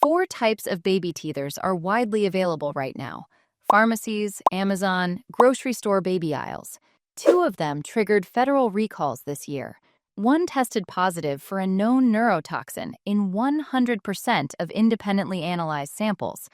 4 types of baby teethers are widely available right now: pharmacies, Amazon, grocery store baby aisles. 2 of them triggered federal recalls this year. One tested positive for a known neurotoxin in 100% of independently analyzed samples,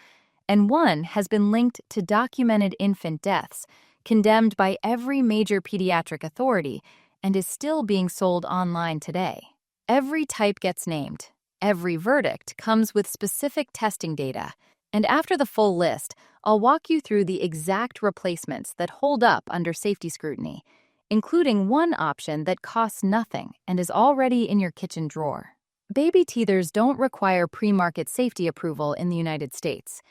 and one has been linked to documented infant deaths, condemned by every major pediatric authority, and is still being sold online today. Every type gets named. Every verdict comes with specific testing data, and after the full list, I'll walk you through the exact replacements that hold up under safety scrutiny, including one option that costs nothing and is already in your kitchen drawer. Baby teethers don't require pre-market safety approval in the United States.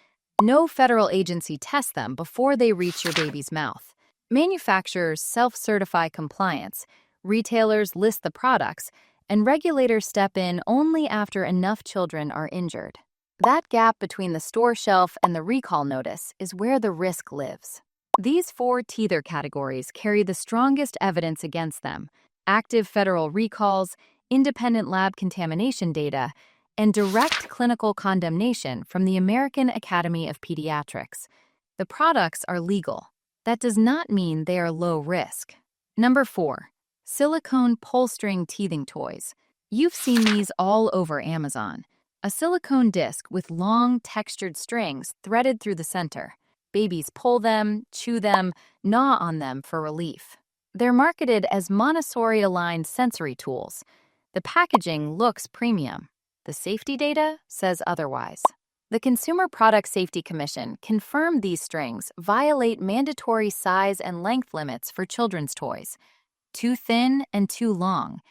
No federal agency tests them before they reach your baby's mouth. Manufacturers self-certify compliance, retailers list the products, and regulators step in only after enough children are injured. That gap between the store shelf and the recall notice is where the risk lives. These 4 teether categories carry the strongest evidence against them: active federal recalls, independent lab contamination data, and direct clinical condemnation from the American Academy of Pediatrics. The products are legal. That does not mean they are low risk. Number 4. Silicone pull-string teething toys. You've seen these all over Amazon. A silicone disc with long, textured strings threaded through the center. Babies pull them, chew them, gnaw on them for relief. They're marketed as Montessori-aligned sensory tools. The packaging looks premium. The safety data says otherwise. The Consumer Product Safety Commission confirmed these strings violate mandatory size and length limits for children's toys. Too thin and too long,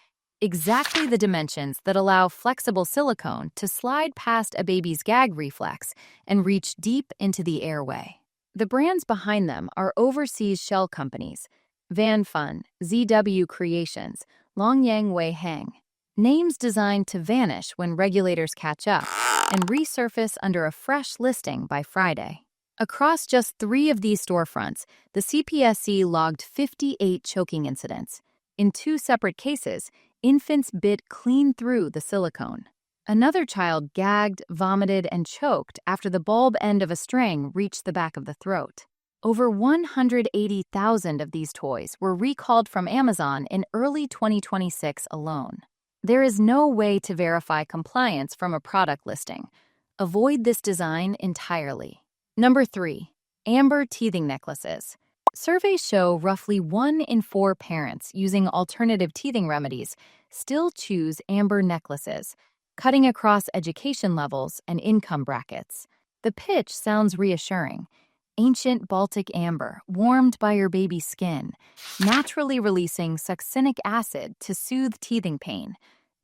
exactly the dimensions that allow flexible silicone to slide past a baby's gag reflex and reach deep into the airway. The brands behind them are overseas shell companies: Van Fun, ZW Creations, Longyang Wei Heng. Names designed to vanish when regulators catch up and resurface under a fresh listing by Friday. Across just 3 of these storefronts, the CPSC logged 58 choking incidents. In 2 separate cases, infants bit clean through the silicone. Another child gagged, vomited, and choked after the bulb end of a string reached the back of the throat. Over 180,000 of these toys were recalled from Amazon in early 2026 alone. There is no way to verify compliance from a product listing. Avoid this design entirely. Number 3. Amber teething necklaces. Surveys show roughly 1 in 4 parents using alternative teething remedies still choose amber necklaces, cutting across education levels and income brackets. The pitch sounds reassuring. Ancient Baltic amber, warmed by your baby's skin, naturally releasing succinic acid to soothe teething pain.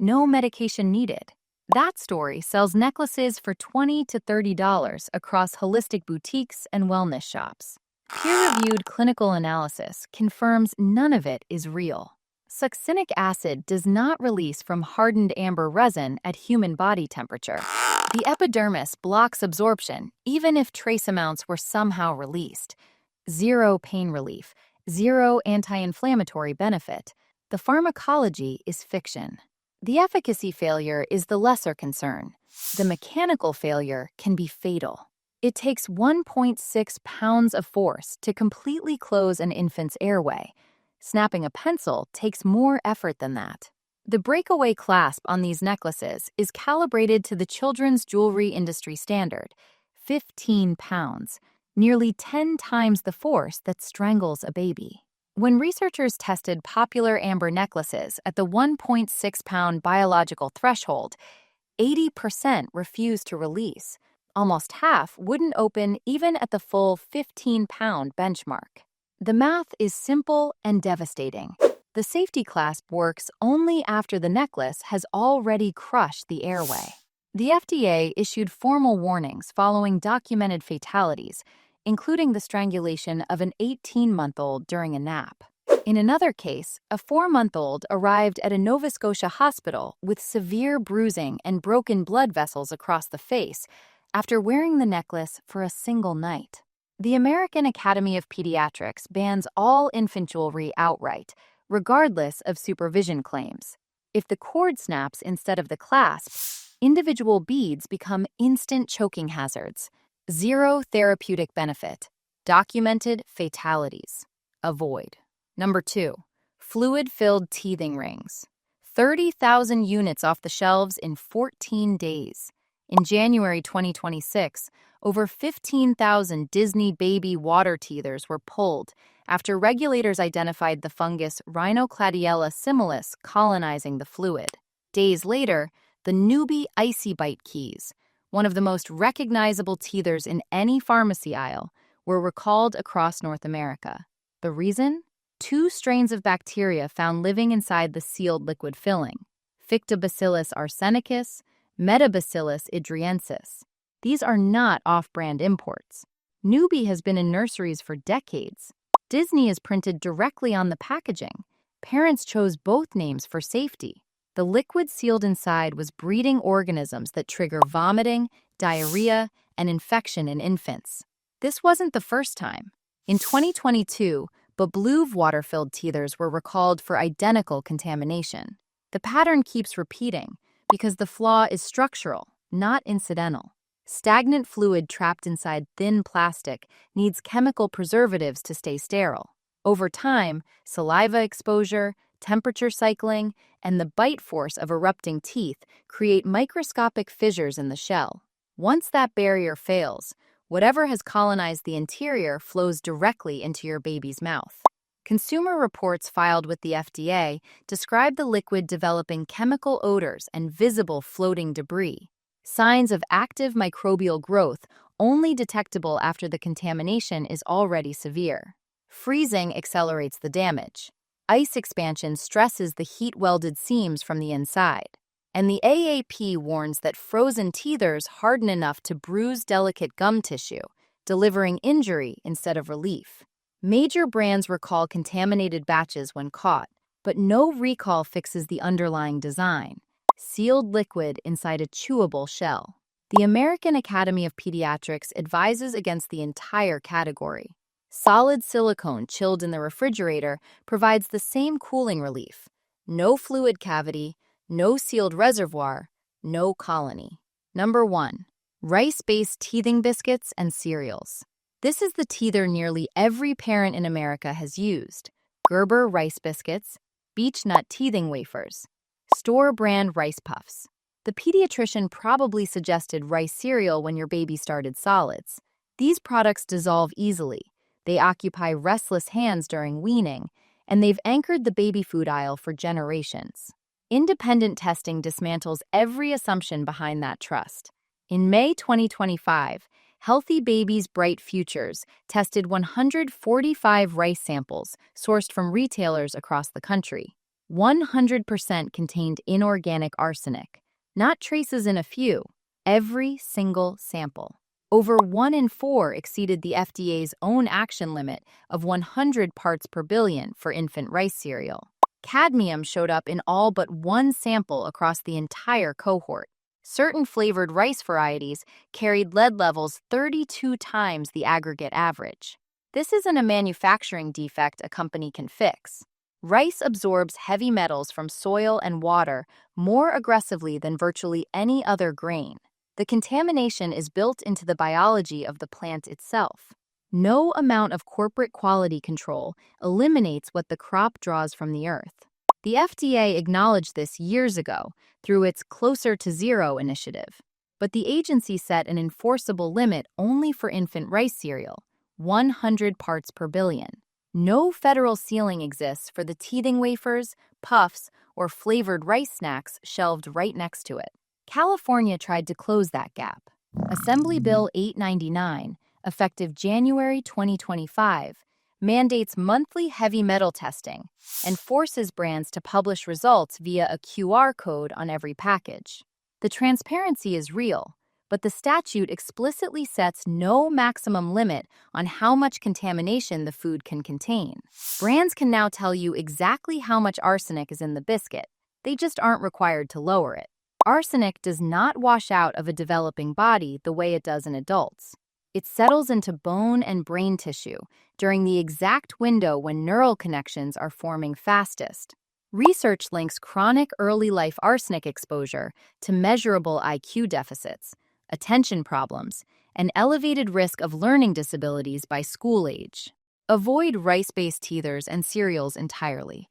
No medication needed. That story sells necklaces for $20 to $30 across holistic boutiques and wellness shops. Peer-reviewed clinical analysis confirms none of it is real. Succinic acid does not release from hardened amber resin at human body temperature. The epidermis blocks absorption, even if trace amounts were somehow released. 0 pain relief, 0 anti-inflammatory benefit. The pharmacology is fiction. The efficacy failure is the lesser concern. The mechanical failure can be fatal. It takes 1.6 pounds of force to completely close an infant's airway. Snapping a pencil takes more effort than that. The breakaway clasp on these necklaces is calibrated to the children's jewelry industry standard, 15 pounds, nearly 10 times the force that strangles a baby. When researchers tested popular amber necklaces at the 1.6-pound biological threshold, 80% refused to release. Almost half wouldn't open even at the full 15-pound benchmark. The math is simple and devastating. The safety clasp works only after the necklace has already crushed the airway. The FDA issued formal warnings following documented fatalities, including the strangulation of an 18-month-old during a nap. In another case, a 4-month-old arrived at a Nova Scotia hospital with severe bruising and broken blood vessels across the face after wearing the necklace for a single night. The American Academy of Pediatrics bans all infant jewelry outright, regardless of supervision claims. If the cord snaps instead of the clasp, Individual beads become instant choking hazards. Zero therapeutic benefit. Documented fatalities. Avoid. Number 2. Fluid-filled teething rings. 30,000 units off the shelves in 14 days. In January 2026, over 15,000 Disney baby water teethers were pulled after regulators identified the fungus Rhinocladiella similis colonizing the fluid. Days later, the Nuby Icy Bite keys, one of the most recognizable teethers in any pharmacy aisle, were recalled across North America. The reason? 2 strains of bacteria found living inside the sealed liquid filling, Fictobacillus arsenicus, Metabacillus idriensis. These are not off-brand imports. Nuby has been in nurseries for decades. Disney is printed directly on the packaging. Parents chose both names for safety. The liquid sealed inside was breeding organisms that trigger vomiting, diarrhea, and infection in infants. This wasn't the first time. In 2022, Babluve water-filled teethers were recalled for identical contamination. The pattern keeps repeating because the flaw is structural, not incidental. Stagnant fluid trapped inside thin plastic needs chemical preservatives to stay sterile. Over time, saliva exposure, temperature cycling, and the bite force of erupting teeth create microscopic fissures in the shell. Once that barrier fails, whatever has colonized the interior flows directly into your baby's mouth. Consumer reports filed with the FDA describe the liquid developing chemical odors and visible floating debris, signs of active microbial growth only detectable after the contamination is already severe. Freezing accelerates the damage. Ice expansion stresses the heat-welded seams from the inside. And the AAP warns that frozen teethers harden enough to bruise delicate gum tissue, delivering injury instead of relief. Major brands recall contaminated batches when caught, but no recall fixes the underlying design: sealed liquid inside a chewable shell. The American Academy of Pediatrics advises against the entire category. Solid silicone chilled in the refrigerator provides the same cooling relief. No fluid cavity, no sealed reservoir, no colony. Number 1. Rice-based teething biscuits and cereals. This is the teether nearly every parent in America has used. Gerber rice biscuits, beech nut teething wafers, store-brand rice puffs. The pediatrician probably suggested rice cereal when your baby started solids. These products dissolve easily. They occupy restless hands during weaning, and they've anchored the baby food aisle for generations. Independent testing dismantles every assumption behind that trust. In May 2025, Healthy Babies Bright Futures tested 145 rice samples sourced from retailers across the country. 100% contained inorganic arsenic, not traces in a few, every single sample. Over 1 in 4 exceeded the FDA's own action limit of 100 parts per billion for infant rice cereal. Cadmium showed up in all but 1 sample across the entire cohort. Certain flavored rice varieties carried lead levels 32 times the aggregate average. This isn't a manufacturing defect a company can fix. Rice absorbs heavy metals from soil and water more aggressively than virtually any other grain. The contamination is built into the biology of the plant itself. No amount of corporate quality control eliminates what the crop draws from the earth. The FDA acknowledged this years ago through its Closer to Zero initiative, but the agency set an enforceable limit only for infant rice cereal, 100 parts per billion. No federal ceiling exists for the teething wafers, puffs, or flavored rice snacks shelved right next to it. California tried to close that gap. Assembly Bill 899, effective January 2025, mandates monthly heavy metal testing and forces brands to publish results via a QR code on every package. The transparency is real, but the statute explicitly sets no maximum limit on how much contamination the food can contain. Brands can now tell you exactly how much arsenic is in the biscuit. They just aren't required to lower it. Arsenic does not wash out of a developing body the way it does in adults. It settles into bone and brain tissue during the exact window when neural connections are forming fastest. Research links chronic early life arsenic exposure to measurable IQ deficits, attention problems, and elevated risk of learning disabilities by school age. Avoid rice-based teethers and cereals entirely.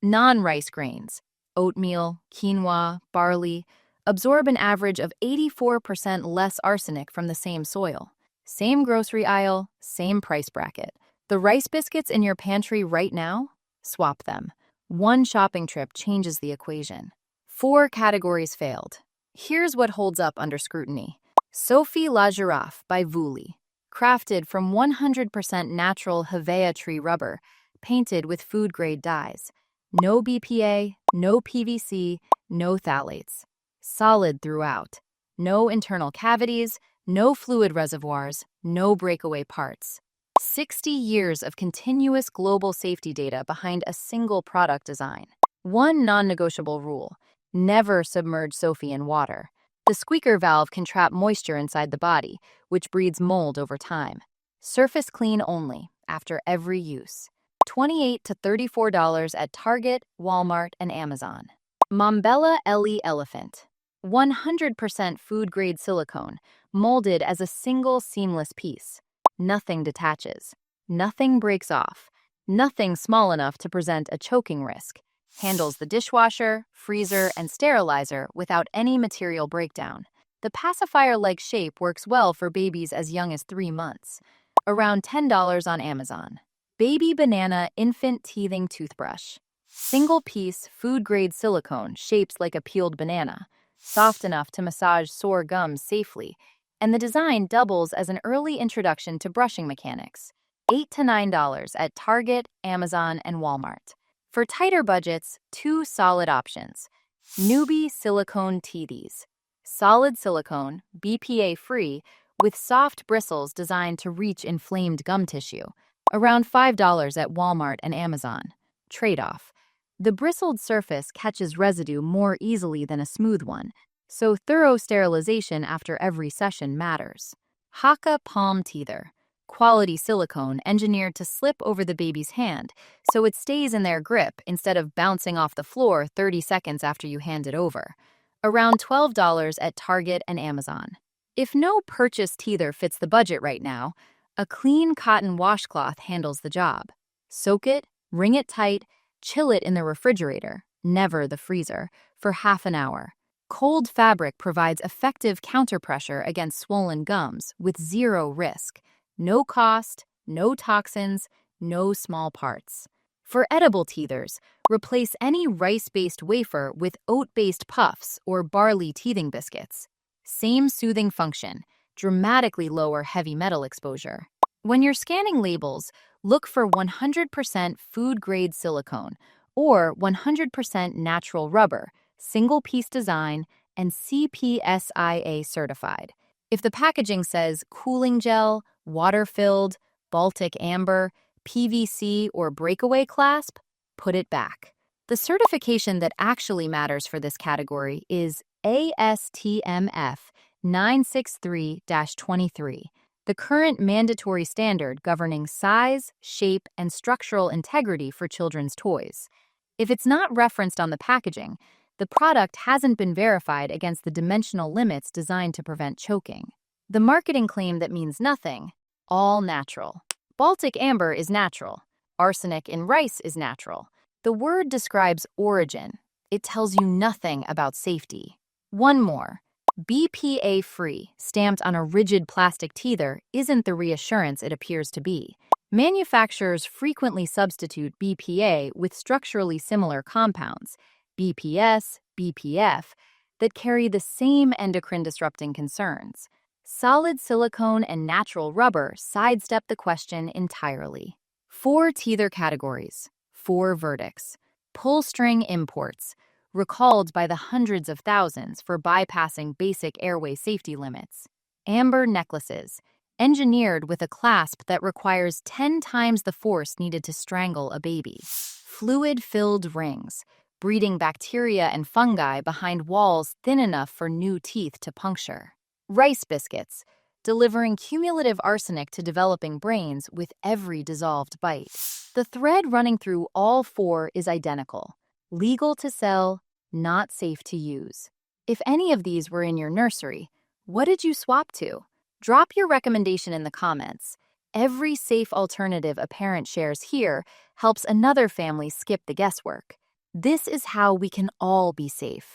Non-rice grains, oatmeal, quinoa, barley, absorb an average of 84% less arsenic from the same soil. Same grocery aisle, same price bracket. The rice biscuits in your pantry right now? Swap them. One shopping trip changes the equation. 4 categories failed. Here's what holds up under scrutiny. Sophie la Girafe by Vouli. Crafted from 100% natural Haakaa tree rubber, painted with food-grade dyes. No BPA, no PVC, no phthalates. Solid throughout. No internal cavities, no fluid reservoirs, no breakaway parts. 60 years of continuous global safety data behind a single product design. One non-negotiable rule: never submerge Sophie in water. The squeaker valve can trap moisture inside the body, which breeds mold over time. Surface clean only, after every use. $28 to $34 at Target, Walmart, and Amazon. Mombella Ellie Elephant. 100% food-grade silicone, molded as a single seamless piece. Nothing detaches. Nothing breaks off. Nothing small enough to present a choking risk. Handles the dishwasher, freezer, and sterilizer without any material breakdown. The pacifier-like shape works well for babies as young as 3 months. Around $10 on Amazon. Baby Banana Infant Teething Toothbrush. Single-piece, food-grade silicone shapes like a peeled banana, soft enough to massage sore gums safely, and the design doubles as an early introduction to brushing mechanics. $8 to $9 at Target, Amazon, and Walmart. For tighter budgets, 2 solid options. Nuby Silicone Teethe-eez. Solid silicone, BPA-free, with soft bristles designed to reach inflamed gum tissue. Around $5 at Walmart and Amazon. Trade-off: the bristled surface catches residue more easily than a smooth one, so thorough sterilization after every session matters. Haakaa Palm Teether. Quality silicone engineered to slip over the baby's hand, so it stays in their grip instead of bouncing off the floor 30 seconds after you hand it over. Around $12 at Target and Amazon. If no purchase teether fits the budget right now, a clean cotton washcloth handles the job. Soak it, wring it tight, chill it in the refrigerator, never the freezer, for half an hour. Cold fabric provides effective counterpressure against swollen gums with 0 risk. No cost, no toxins, no small parts. For edible teethers, replace any rice-based wafer with oat-based puffs or barley teething biscuits. Same soothing function, dramatically lower heavy metal exposure. When you're scanning labels, look for 100% food-grade silicone or 100% natural rubber, single-piece design, and CPSIA certified. If the packaging says cooling gel, water-filled, Baltic amber, PVC, or breakaway clasp, put it back. The certification that actually matters for this category is ASTMF 963-23, the current mandatory standard governing size, shape, and structural integrity for children's toys. If it's not referenced on the packaging, the product hasn't been verified against the dimensional limits designed to prevent choking. The marketing claim that means nothing: all natural. Baltic amber is natural. Arsenic in rice is natural. The word describes origin. It tells you nothing about safety. One more. BPA-free, stamped on a rigid plastic teether, isn't the reassurance it appears to be. Manufacturers frequently substitute BPA with structurally similar compounds, BPS, BPF, that carry the same endocrine-disrupting concerns. Solid silicone and natural rubber sidestep the question entirely. 4 teether categories, 4 verdicts. Pull string imports, recalled by the hundreds of thousands for bypassing basic airway safety limits. Amber necklaces, engineered with a clasp that requires 10 times the force needed to strangle a baby. Fluid-filled rings, breeding bacteria and fungi behind walls thin enough for new teeth to puncture. Rice biscuits, delivering cumulative arsenic to developing brains with every dissolved bite. The thread running through all 4 is identical: legal to sell, not safe to use. If any of these were in your nursery, what did you swap to? Drop your recommendation in the comments. Every safe alternative a parent shares here helps another family skip the guesswork. This is how we can all be safe.